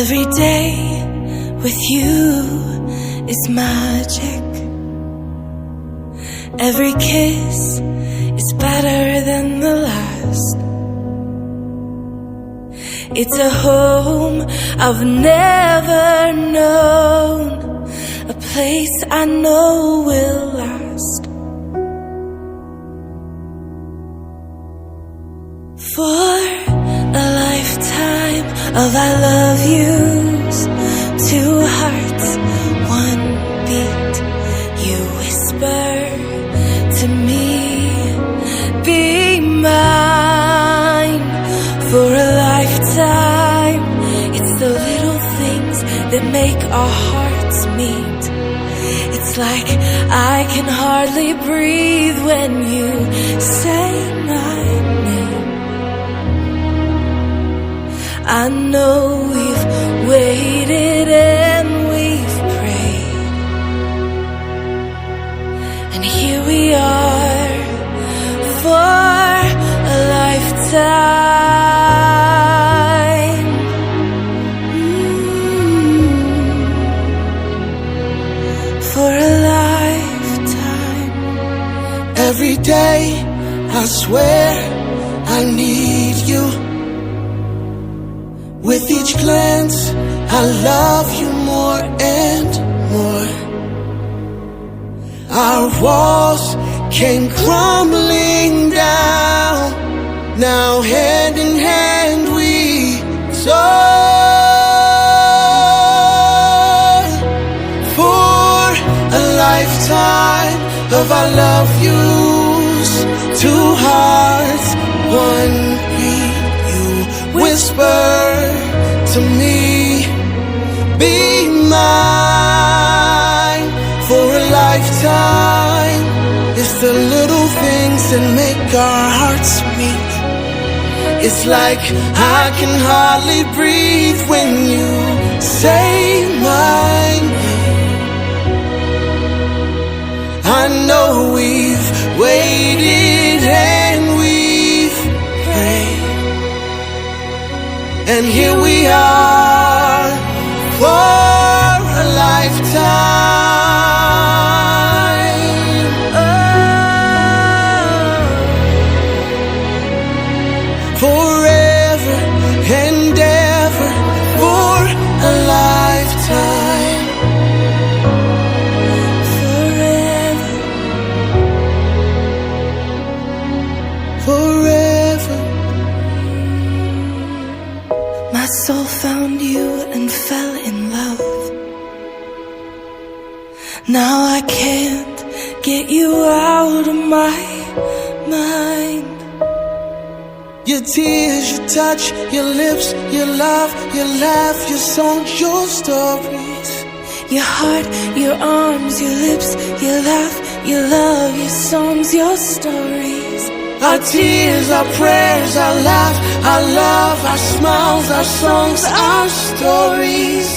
Every day with you is magic. Every kiss is better than the last. It's a home I've never known, a place I know will last. For a lifetime of I love yous, two hearts, one beat. You whisper to me, be mine. For a lifetime, it's the little things that make our hearts meet. It's like I can hardly breathe when you say my name. I know we've waited and we've prayed, and here we are for a lifetime. For a lifetime. Every day I swear I need you. With each glance, I love you more and more. Our walls came crumbling down. Now hand in hand we soar. For a lifetime of I love yous, two hearts, one beat. You whisper to me, be mine. For a lifetime, it's the little things that make our hearts meet. It's like I can hardly breathe when you say my name. I know we've waited and we've prayed, and here we are for a lifetime. Forever and ever for a lifetime. Forever. Forever. My soul found you and fell in love. Now I can't get you out of my mind. Your tears, your touch, your lips, your love, your laugh, your songs, your stories. Your heart, your arms, your lips, your laugh, your love, your songs, your stories. Our tears, our prayers, our laugh, our love, our smiles, our songs, our stories.